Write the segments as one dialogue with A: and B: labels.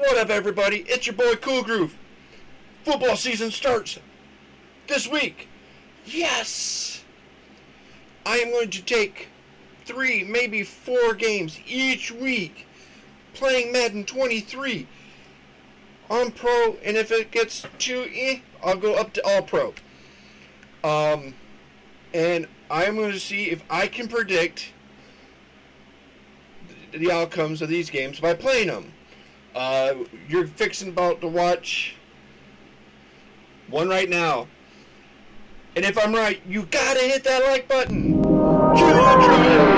A: What up, everybody? It's your boy Cool Groove. Football season starts this week. Yes! I am going to take 3, maybe 4 games each week playing Madden 23 on Pro, and if it gets too I'll go up to All Pro. And I'm going to see if I can predict the outcomes of these games by playing them. You're about to watch one right now. And if I'm right, you gotta hit that like button. Cue the intro.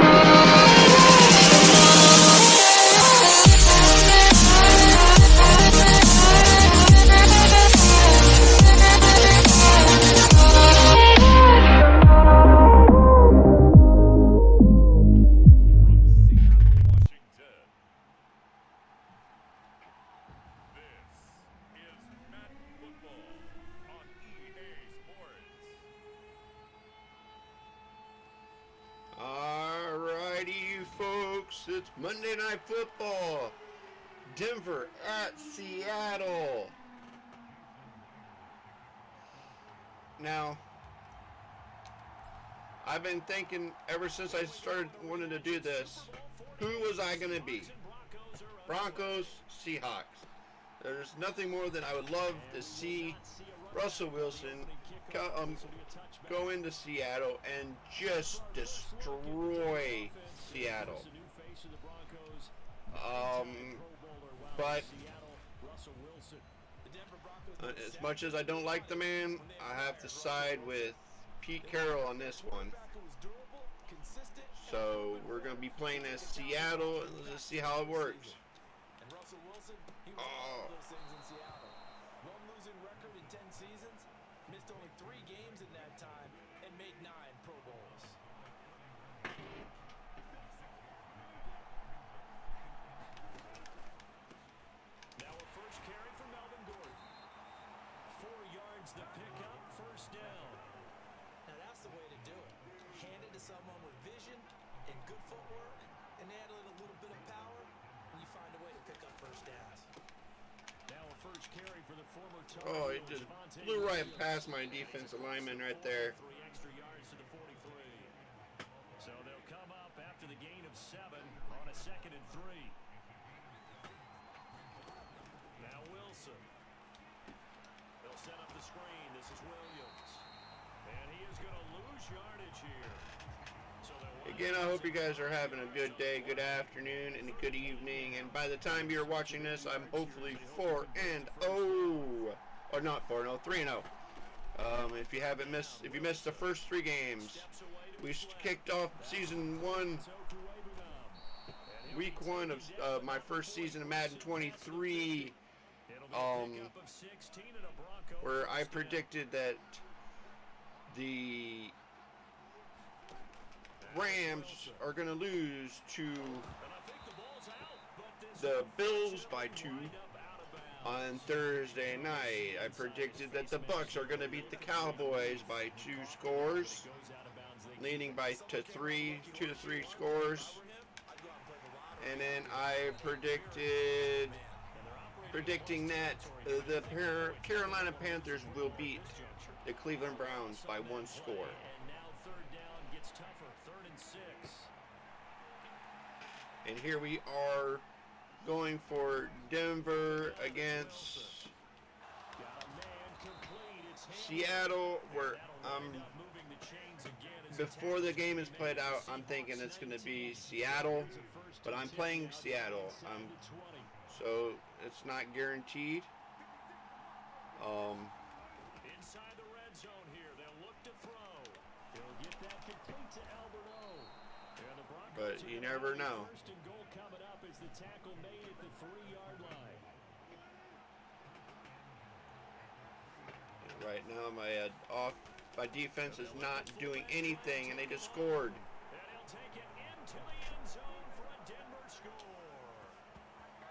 A: Alrighty, folks, it's Monday Night Football. Denver at Seattle. Now, I've been thinking ever since I started wanting to do this, who was I going to be? Broncos, Seahawks. There's nothing more than I would love to see Russell Wilson go into Seattle and just destroy Seattle. But as much as I don't like the man, I have to side with Pete Carroll on this one. So we're going to be playing as Seattle, and let's see how it works. Oh.
B: One losing record in 10 seasons, missed only 3 games in that time, and made 9 Pro Bowls. Now a first carry for Melvin Gordon. 4 yards to pick up, first down. Now that's the way to do it. Hand it to someone with vision and good footwork, and add a little bit of power, and you find a way to pick up first downs.
A: Oh, it just blew right past my defensive lineman right there.
C: 3 extra yards to the 43. So they'll come up after the gain of 7 on a 2nd and 3. Now Wilson. They'll set up the screen. This is Williams. And he is going to lose yardage here.
A: Again, I hope you guys are having a good day, good afternoon, and a good evening. And by the time you're watching this, I'm hopefully 4-0. Or not 4-0, 3-0. If you missed the first 3 games, we kicked off season 1, week 1 of my first season of Madden 23, where I predicted that the Rams are going to lose to the Bills by 2 on Thursday night. I predicted that the Bucks are going to beat the Cowboys by 2 scores, leading to 3 scores. And then I predicting that the Carolina Panthers will beat the Cleveland Browns by 1 score. And here we are going for Denver against Seattle, where before the game is played out, I'm thinking it's going to be Seattle, but I'm playing Seattle, so it's not guaranteed.
C: Inside the red zone here, they'll look to throw. He'll get that complete to Alberto.
A: But you never know.
C: First and goal coming up as the tackle made at the 3-yard line.
A: Right now, my defense is not doing anything, and they just scored.
C: And he'll take it into the end zone for a Denver score.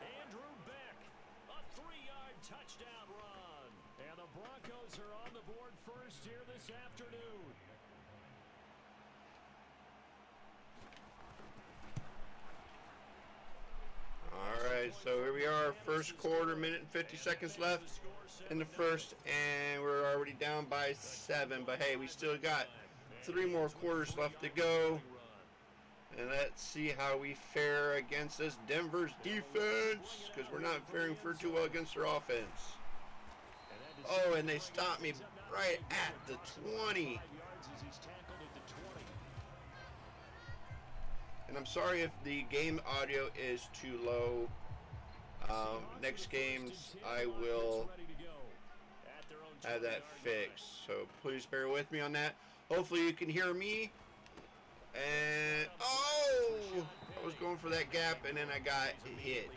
C: Andrew Beck, a 3-yard touchdown run. And the Broncos are on the board first here this afternoon.
A: All right, so here we are. our first quarter, minute and 50 seconds left in the first, and we're already down by 7. But hey, we still got 3 more quarters left to go. And let's see how we fare against this Denver's defense, because we're not faring too well against their offense. Oh, and they stopped me right at the 20. And I'm sorry if the game audio is too low. Next games, I will have that fixed. So please bear with me on that. Hopefully you can hear me. And, oh! I was going for that gap, and then I got hit.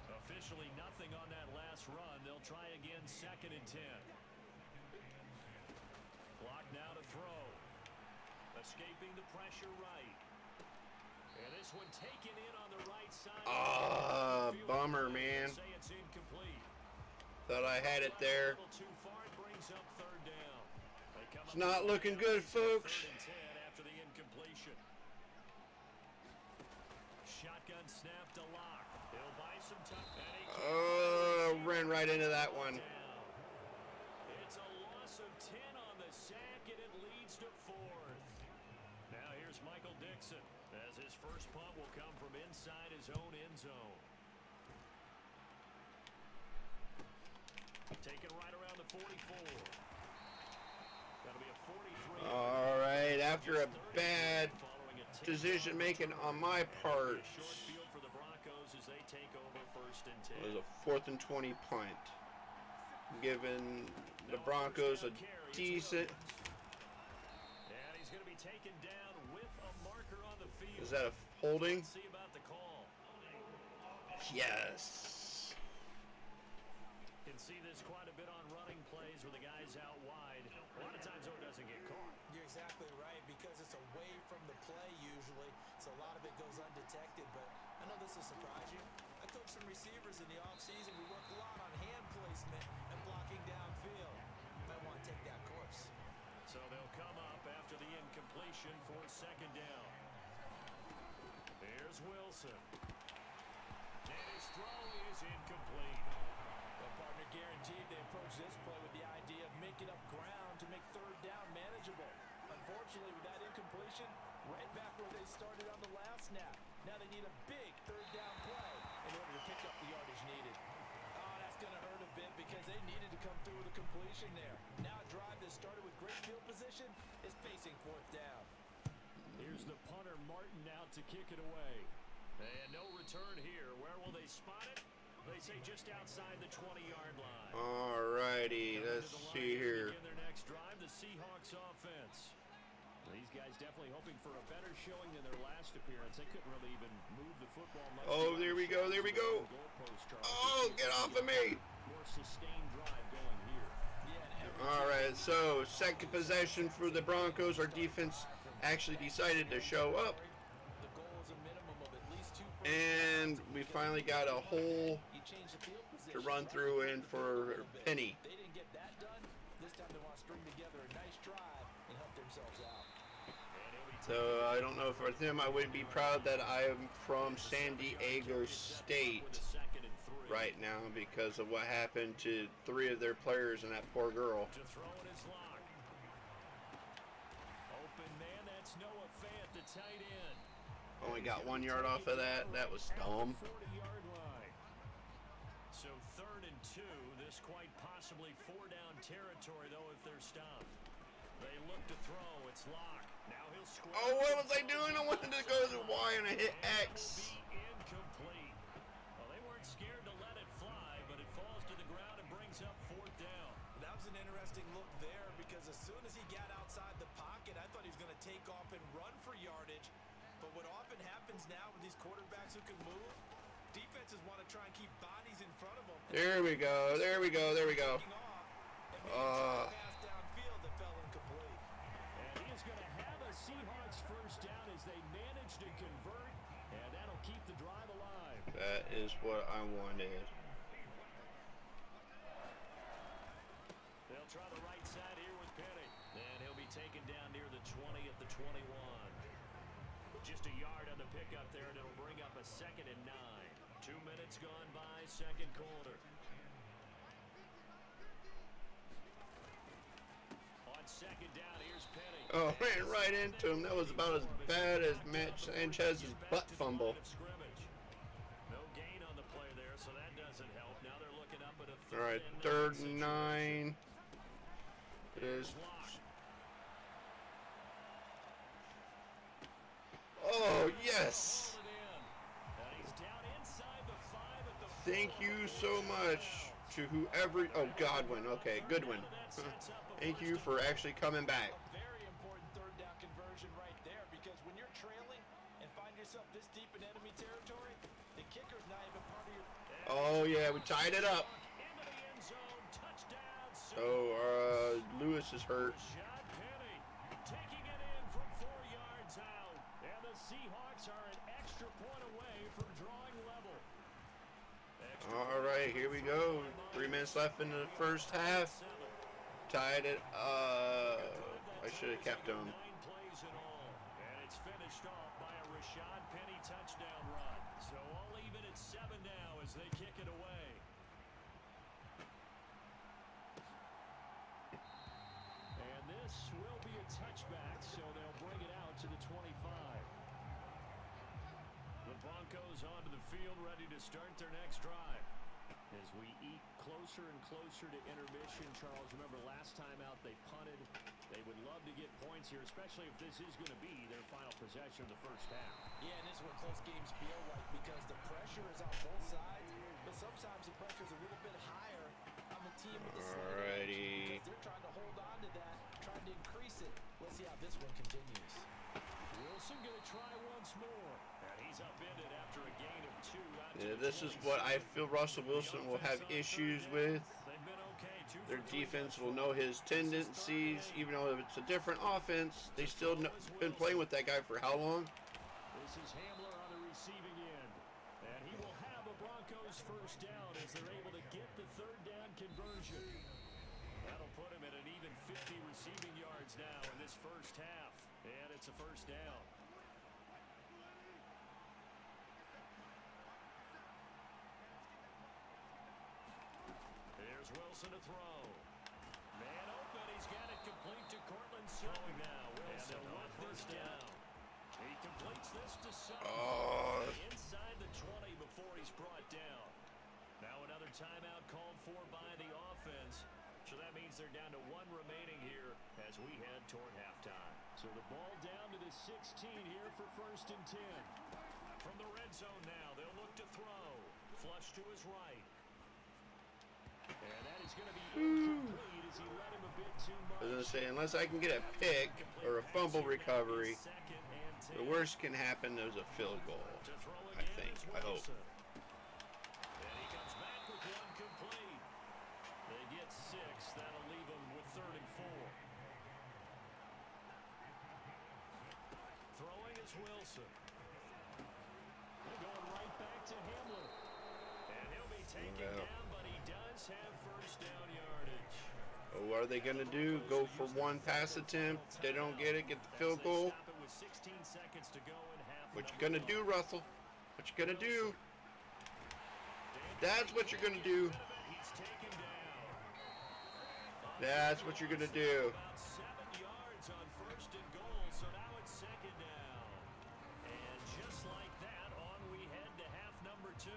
C: Officially nothing on that last run. They'll try again, 2nd and 10. Clock now to throw. Escaping the pressure right. And this one taken in on the right side.
A: Ah, bummer, man.
C: Say it's incomplete.
A: Thought I had it there.
C: A little too far, it brings up 3rd down.
A: It's not looking good, folks.
C: 3rd and 10 after the incompletion. Shotgun snap to Lock. He'll buy some time.
A: Oh, ran right into that one.
C: It's a loss of 10 on the sack, and it leads to 4th. Now here's Michael Dixon, as his first punt will come from inside his own end zone. Taken right around the 44. That'll be a 43.
A: All right, after a bad decision making on my part,
C: For the Broncos as they take over 1st and 10.
A: it was a 4th and 20 punt, giving the Broncos a decent.
C: And he's going to be taken down with a marker on the field.
A: Is that a holding?
C: Let's see about the call.
A: Yes.
C: Can see this quite a bit on running plays where the guy's out wide. A lot of times though it doesn't get caught.
B: You're exactly right, because it's away from the play usually, so a lot of it goes undetected. But I know this will surprise you. I coached some receivers in the offseason. We work a lot on hand placement and blocking downfield. You might want to take that course.
C: So they'll come up after the incompletion for 2nd down. Here's Wilson. And his throw is incomplete.
B: Well, partner, guaranteed they approach this play with the idea of making up ground to make 3rd down manageable. Unfortunately, with that incompletion, right back where they started on the last snap. Now they need a big 3rd down play in order to pick up the yardage needed. Oh, that's going to hurt a bit because they needed to come through with a completion there. Now a drive that started with great field position is facing 4th down.
C: Here's the punter Martin out to kick it away. And no return here. Where will they spot it? They say just outside the 20-yard line.
A: All righty, let's see here.
C: Begin their next drive, the Seahawks offense. These guys definitely hoping for a better showing than their last appearance. They couldn't really even move the football much.
A: Oh, there we go, there we go. Oh, get off of me.
C: More sustained drive going here.
A: All right, so 2nd possession for the Broncos. Our defense actually decided to show up. And we finally got a hole to run through in for Penny.
B: They didn't get that done. This time they want to string together a nice drive and help themselves out.
A: So I don't know, for them, I wouldn't be proud that I am from San Diego State right now because of what happened to 3 of their players and that poor girl.
C: To throw it is Lock. Open man, that's Noah Fant, the tight end.
A: Only got 1 yard off of that. That was dumb.
C: 40-yard line. So 3rd and 2. This quite possibly 4-down territory, though, if they're stopped. They look to throw. It's Lock. Now he'll square.
A: Oh, what was I doing? I wanted to go to Y and I hit X.
C: Be incomplete. Well, they weren't scared to let it fly, but it falls to the ground and brings up 4th down.
B: That was an interesting look there because as soon as he got outside the pocket, I thought he was going to take off and run for yardage. But what often happens now with these quarterbacks who can move, defenses want to try and keep bodies in front of them.
A: There we go. There we go. There we go.
B: Pass downfield that fell incomplete.
C: And he is going to have a Seahawks 1st down as they manage to convert, and that'll keep the drive alive.
A: That is what I wanted.
C: They'll try the right side here with Penny. And he'll be taken down near the 20 at the 21. Just a yard on the pickup there, and it'll bring up a 2nd and 9. minutes gone by, second quarter. On second down, here's Penny.
A: Oh, ran right into him. That was about as bad as Matt Sanchez's butt fumble.
C: No gain on the play there, so that doesn't help. Now they're looking up at a
A: All right, third and 9. It is. Oh, yes. Thank you so much to whoever. Oh, Godwin. Okay, Goodwin. Thank you for actually coming back.
B: A very important third down conversion right there, because when you're trailing and find yourself this deep in enemy territory, the kicker's not even part of your...
A: Oh, yeah, we tied it up. Oh, Lewis is hurt.
C: Rashad Penny taking it in from 4 yards out. And the Seahawks are an extra point away from drawing level.
A: All right, here we go. 3 minutes left in the first half. Tied it. I should have kept him.
C: 9 plays in all. And it's finished off by a Rashad Penny touchdown run. So all even at 7 now as they kick it away. And this will be a touchback, so they'll bring it out to the 25. The Broncos onto the field, ready to start their next drive. As we eat closer and closer to intermission, Charles, remember last time out they punted. They would love to get points here, especially if this is going to be their final possession of the first half.
B: Yeah, and this is what close games feel like, because the pressure is on both sides, but sometimes the pressure is a little bit higher on the team with the
A: Alrighty.
B: because they're trying to hold on to that, trying to increase it. Let's see how this one continues.
C: Wilson going to try once more. And he's upended after a gain of 2.
A: Yeah, this is what I feel Russell Wilson will have issues with.
C: They've been okay. 2
A: Their
C: for 3
A: defense
C: thus
A: will
C: far.
A: know his tendencies, even though it's a different offense. They still been playing with that guy for how long?
C: This is Hamler on the receiving end. And he will have a Broncos first down as they're able to get the third down conversion. That'll put him at an even 50 receiving yards now in this first half. And it's a first down. Here's Wilson to throw. Man open. He's got it complete to Cortland Sutton now. Wilson on first down. He completes this to Sutton.
A: Oh.
C: Inside the 20 before he's brought down. Now another timeout called for by the offense. So that means they're down to 1 remaining here as we head toward halftime. So the ball down to the 16 here for first and 10. From the red zone now, they'll look to throw. Flush to his right. And that is going to be incomplete as he led him a bit too much.
A: I was going to say, unless I can get a pick or a fumble recovery, the worst can happen is a field goal, I think. I hope.
C: And he comes back with 1 complete. They get 6. That'll leave them with 3rd and 4. Throwing is Wilson. They're going right back to Hamler. And he'll be taken down, but he does have first down yardage.
A: Oh, what are they going to do? Go for 1 pass attempt? If they don't get it, get the field goal?
C: Stop it with 16 seconds to go in half.
A: What you going to do, Russell? What you going to do? That's what you're going to do.
C: He's taken down.
A: That's what you're going to do.
C: About 7 yards on first and goal, so now it's 2nd down. And just like that, on we head to half number 2.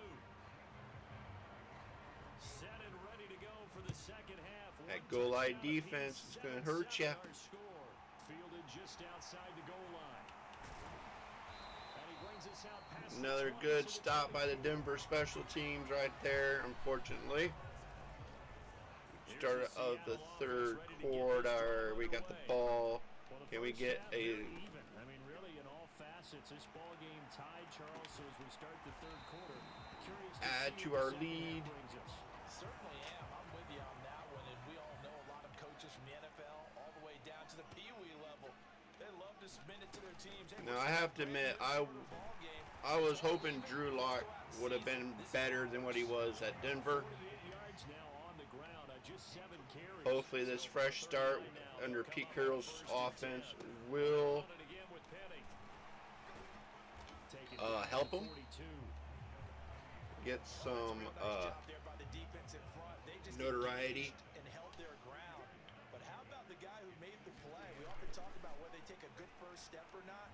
C: Set and ready to go for the second half.
A: That goal line defense is going to hurt you.
C: Fielded just outside the goal line. And he brings us out past
A: Another
C: the 20,
A: good
C: so
A: stop by the Denver special teams right there, unfortunately. Start of the 3rd quarter. We got the ball. Can we get a...
C: I mean, really, in all facets, this ball game tied, Charles. So as we start the 3rd quarter, curious to
A: Add
C: see
A: to
C: what
A: our
C: the second half
A: lead.
C: brings us.
B: Certainly am. I'm with you on that one, and we all know a lot of coaches from the NFL all the way down to the Pee Wee level. They love to spin it to their teams. Hey,
A: Now, I have to admit, I was hoping Drew Lock would have been better than what he was at Denver.
C: 48 yards now on the ground, just 7 carries.
A: Hopefully this fresh start under Pete Carroll's offense will help him. get some
B: Nice job there by the defense in front. They just
A: notoriety.
B: engaged and held their ground. But how about the guy who made the play? We often talk about whether they take a good first step or not.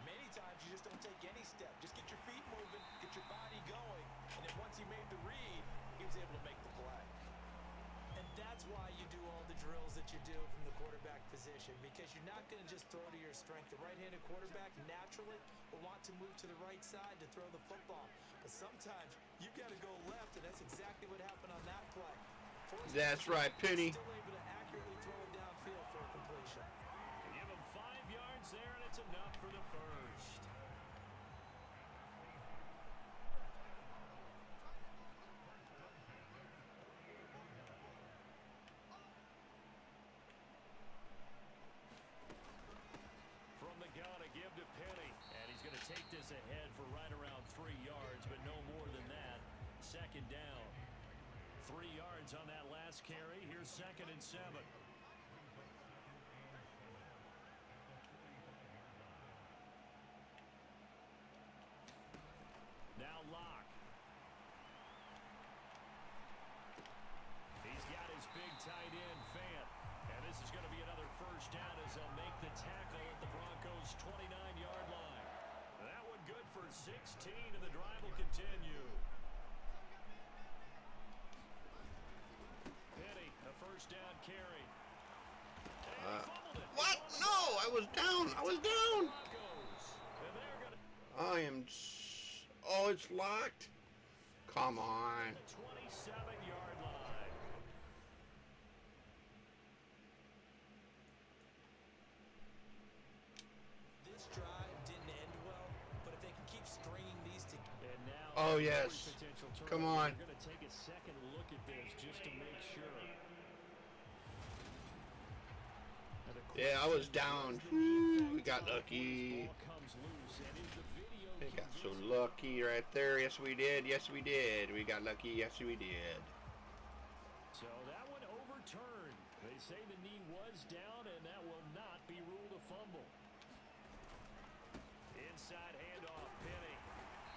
B: Many times you just don't take any step. Just get your feet moving, get your body going, and then once he made the read, he was able to make the play. And that's why you do all the drills that you do from the quarterback position, because you're not going to just throw to your strength. The right-handed quarterback naturally will want to move to the right side to throw the football. But sometimes you've got to go left, and that's exactly what happened on that play.
A: That's right, Penny.
B: Still able to accurately throw it downfield for a completion.
C: Give him 5 yards there, and it's enough for the first. From the gun, a give to Penny. And he's going to take this ahead for right around 3 yards, but no more than that. Second down. 3 yards on that last carry. Here's 2nd and 7. Now Locke. He's got his big tight end, Fant. And this is going to be another first down as they'll make the tackle at the Broncos' 29-yard line. That one good for 16, and the drive will continue. Penny, a first down carry. And he fumbled it.
A: What? No, I was down. I was down.
C: Broncos. And they're going to
A: I am. Oh, it's locked. Come on.
C: the 27-yard line.
B: This drive didn't end well, but if they can keep stringing these together.
C: And now
A: Oh,
C: every
A: yes.
C: potential
A: Come
C: turnover.
A: on.
C: We're going to take a second look at this just to make sure. And the
A: Yeah, I was
C: question
A: down.
C: is the
A: Woo,
C: defense
A: we got
C: ball
A: lucky.
C: comes loose, and is the video
A: We got so
C: convincing?
A: lucky right there. Yes, we did. Yes, we did. We got lucky. Yes, we did.
C: So that one overturned. They say the knee was down, and that will not be ruled a fumble. Inside handoff, Penny.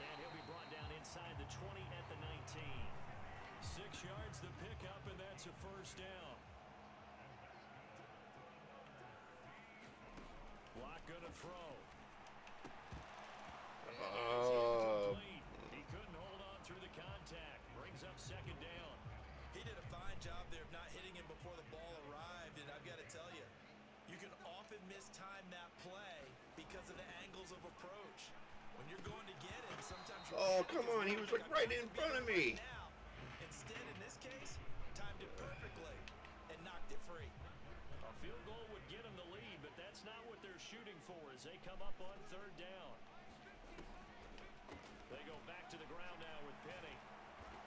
C: And he'll be brought down inside the 20 at the 19. 6 yards the pickup, and that's a first down. Lock gonna throw.
A: Oh.
C: He couldn't hold on through the contact. Brings up second down.
B: He did a fine job there of not hitting him before the ball arrived, and I've got to tell you, you can often mistime that play because of the angles of approach. When you're going to get it, sometimes you're
A: Oh, come on. He was like right in front of me.
B: now. Instead, in this case, timed it perfectly and knocked it free.
C: A field goal would get them the lead, but that's not what they're shooting for as they come up on third down. They go back to the ground now with Penny.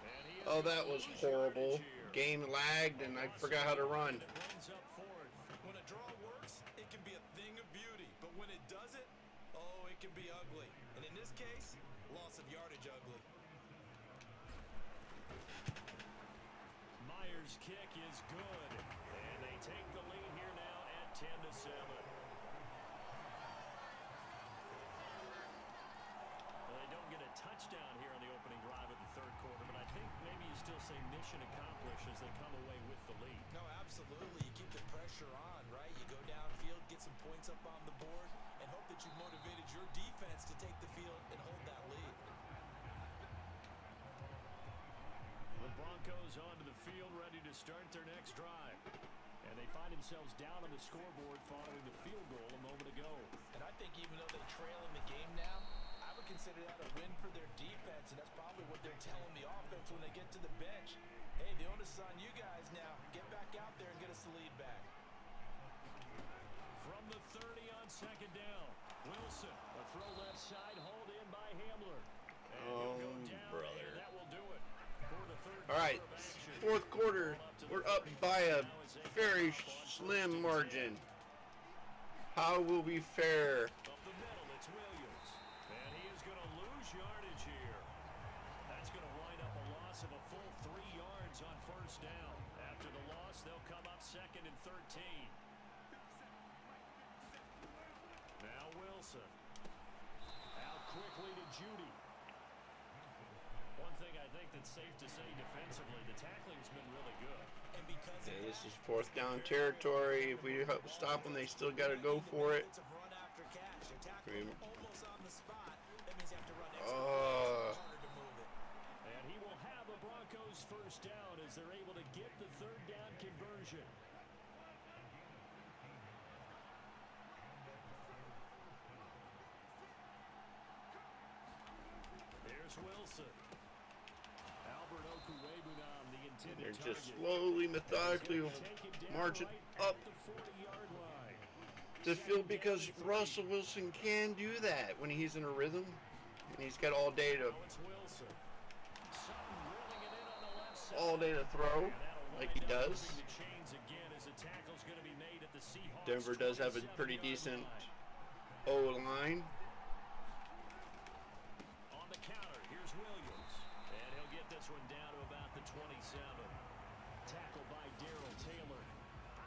C: And he is
A: Oh, that was
C: lose
A: horrible.
C: yardage here.
A: Game lagged, and I forgot how to run.
C: It brings up fourth.
B: When a draw works, it can be a thing of beauty. But when it doesn't, oh, it can be ugly. And in this case, loss of yardage ugly.
C: Myers' kick is good. And they take the lead here now at 10-7. Well, they don't get a touchdown here on the opening drive of the third quarter, but I think maybe you still say mission accomplished as they come away with the lead.
B: No, absolutely. You keep the pressure on, right? You go downfield, get some points up on the board, and hope that you've motivated your defense to take the field and hold that lead.
C: The Broncos onto the field, ready to start their next drive. And they find themselves down on the scoreboard following the field goal a moment ago.
B: And I think even though they trail in the game now, I would consider that a win for their defense, and that's probably what they're telling the offense when they get to the bench. Hey, the onus is on you guys now. Get back out there and get us the lead back.
C: From the 30 on second down, Wilson, a throw left side, hauled in by Hamler. And he'll go down,
A: brother.
C: and that will do it for the third
A: All right,
C: quarter of action.
A: fourth quarter. We're up by a very slim margin. How will we fare?
C: Up the middle, it's Williams. And he is going to lose yardage here. That's going to wind up a loss of a full 3 yards on first down. After the loss, they'll come up 2nd and 13. Now Wilson. Out quickly to Judy. One thing it's safe to say defensively, the tackling's been really good.
B: And because
A: Yeah, this is fourth down territory. If we stop them, they still got to go for it.
B: run after catch. They're
A: I mean-
B: tackling almost on the spot. That means you have to run extra
A: Oh.
B: harder to move it.
C: And he will have the Broncos first down as they're able to get the third down conversion. There's Wilson. Albert Okwuegbunam, the intended
A: They're
C: target.
A: just slowly, methodically
C: Taken down
A: marching
C: right
A: up
C: at the 40-yard line.
A: the field because Russell Wilson can do that when he's in a rhythm. And he's got all day to
C: Now it's Wilson. Sutton reeling it in on the left side.
A: all day to throw
C: And that'll
A: like he
C: wind up
A: does.
C: moving the chains again as the tackle's going to be made at the Seahawks
A: Denver does have a
C: 27-yard
A: pretty decent
C: line.
A: O-line.
C: On the counter, here's Williams. And he'll get this one down to about the 27. Tackled by Darrell Taylor.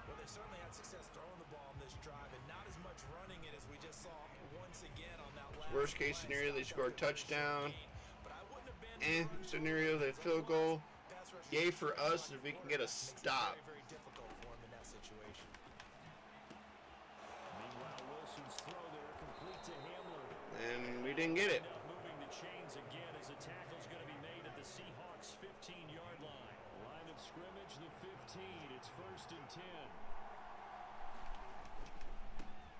B: Well, they certainly had success throwing the ball on this drive, and not as much running it as we just saw once again on that last
A: Worst case
B: play.
A: scenario, they score a touchdown.
B: But I wouldn't have been
A: Scenario, they field goal.
B: Pass rush
A: Yay for us if we can get a
B: makes it
A: stop.
B: Very, very difficult for him in that situation.
C: Meanwhile, Wilson's throw there complete to Hamler.
A: And we didn't get it.
C: End up moving the chains again as the tackle's going to be made at the Seahawks 15-yard line. Line of scrimmage, the 15. It's 1st and 10.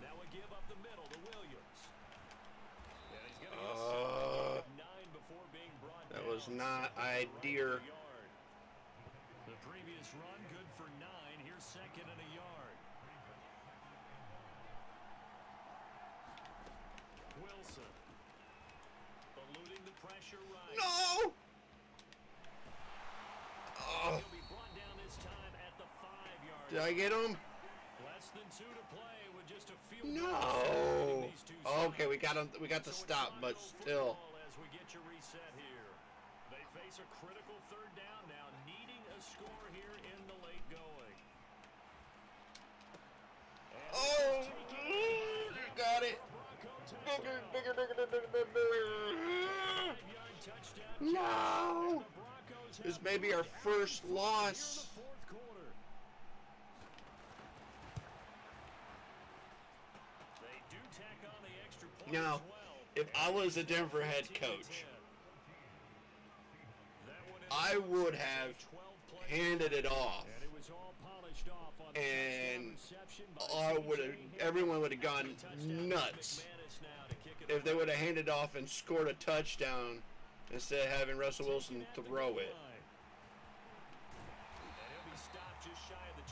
C: Now we give up the middle to Williams. And he's going to get 9 before being brought
A: That
C: down.
A: was not
C: Second and
A: ideal.
C: a yard. The previous run good for 9. Here's 2nd and a yard. Wilson eluding the pressure right.
A: No! Oh,
C: He'll be brought down this time at the 5-yard.
A: did I get him?
C: Less than 2 to play with just a field
A: No.
C: goal these two
A: Okay, we
C: sides.
A: got him. We got the
C: So it's
A: stop, but
C: Broncos
A: still.
C: football as we get you reset here. They face a critical 3rd down now, needing a score here in the late going. And
A: Oh,
C: this is taken
A: you got it.
C: Bronco touchdown. 5-yard touchdown.
A: No.
C: The Broncos
A: This
C: have
A: may be our first
C: here in the
A: loss.
C: 4th quarter. They do tack on the extra point
A: Now,
C: as well.
A: if I was a Denver head
C: 15-10.
A: coach,
C: That one is
A: I would have
C: 12 plays.
A: handed it off.
C: And it was all polished off on the
A: And
C: touchdown reception by
A: I would have.
C: C.J.
A: Everyone would have gone
C: Touchdown
A: nuts
C: McManus now to kick it
A: if they
C: away.
A: would have handed off and scored a touchdown instead of having Russell Wilson
C: Taken at the
A: throw
C: goal
A: it.
C: line. And he'll be stopped just shy of the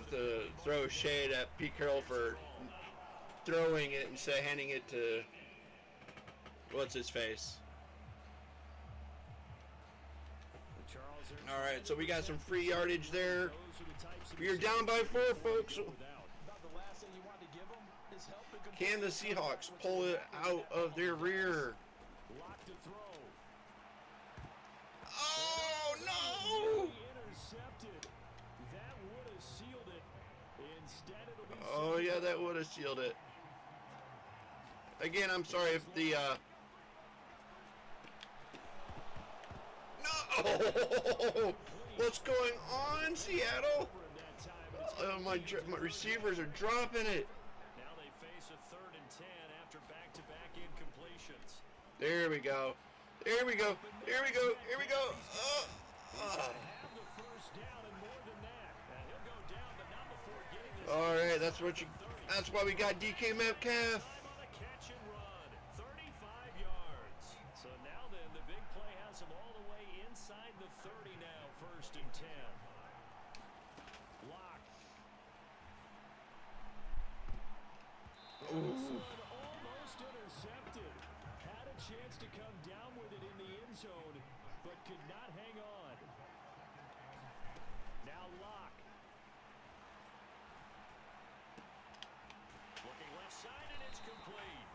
C: 25.
A: To throw shade at Pete Carroll for throwing it instead of handing it to what's his face.
C: Charles, there's
A: All right, so we got some free yardage there.
C: those are the types of
A: We are down by 4, folks.
C: without.
B: About the last thing you want to give them is help to complete
A: Can the Seahawks pull it out of their rear?
C: Lock to throw.
A: Oh
C: Intercepted. That would have sealed it. Instead, it'll be
A: no! Oh yeah, that would have sealed it. Again, I'm sorry if the no. What's going on, Seattle?
C: that time. But it's
A: My receivers are dropping it.
C: now they face a 3rd and 10 after back-to-back incompletions.
A: There we go. There we go. There we go. Here we go.
C: Have the first down and more than that. And he'll go down, but not before getting this.
A: All right, that's what you. That's why we got DK Metcalf.
C: On a catch and run, 35 yards. So now then, the big play has him all the way inside the 30 now, 1st and 10. Lock. Wilson almost intercepted. Had a chance to come down with it in the end zone, but could not hang on. Now Lock. Looking left side, and it's complete.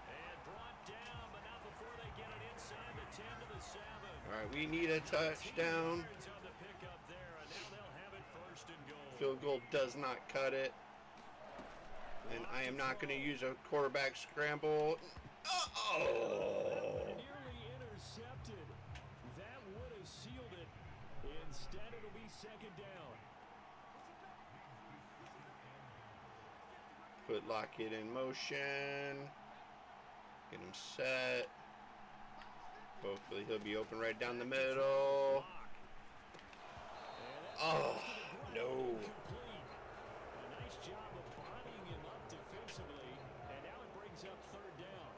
C: And brought down, but not before they get it inside the 10 to the 7.
A: All right, we need a touchdown.
C: 10 yards on the pickup there, and now they'll have it 1st and goal.
A: Field goal does not cut it. And I am not going to use a quarterback scramble. Oh!
C: Nearly intercepted. That would have Instead, it'll be second down.
A: Put Lockett in motion. Get him set. Hopefully he'll be open right down the middle. Oh, no.
C: A nice job of bodying him up defensively, and now it brings up third down.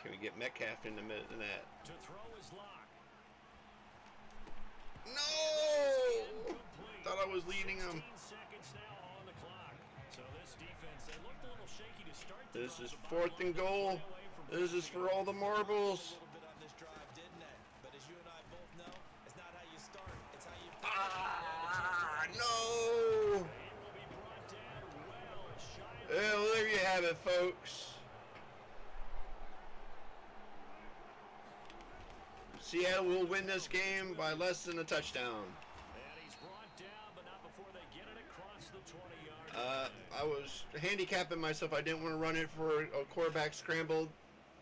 A: Can we get Metcalf in the middle of that?
C: To throw his lock.
A: No!
C: Incomplete.
A: Thought I was leading him.
C: 16 seconds now on the clock. So this defense, they looked a little shaky to start.
A: This is 4th and goal. This is for all the marbles.
B: A little bit on this drive, didn't they? But as you and I both know, it's not how you start, it's how you finish.
A: Ah, no!
C: And will be brought down well shy of
A: Well, there you have it, folks. Seattle will win this game by less than a touchdown.
C: And he's brought down, but not before they get it across the 20-yard line.
A: I was handicapping myself. I didn't want to run it for a quarterback scramble,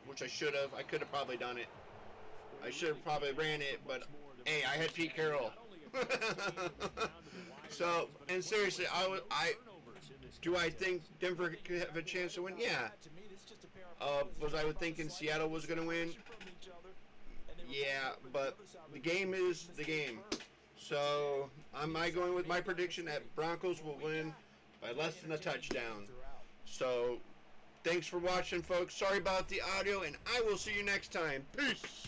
A: which I should have. I could have probably done it. I should have probably ran it, but hey, I had Pete Carroll. So, and seriously, do I think Denver could have a chance to win? Yeah.
B: To me, this is just a pair of
A: Was I thinking Seattle was going to win?
B: from each other.
A: Yeah, but the game is the game. So, am I going with my prediction that Broncos will win by less than a touchdown? So, thanks for watching, folks. Sorry about the audio, and I will see you next time. Peace.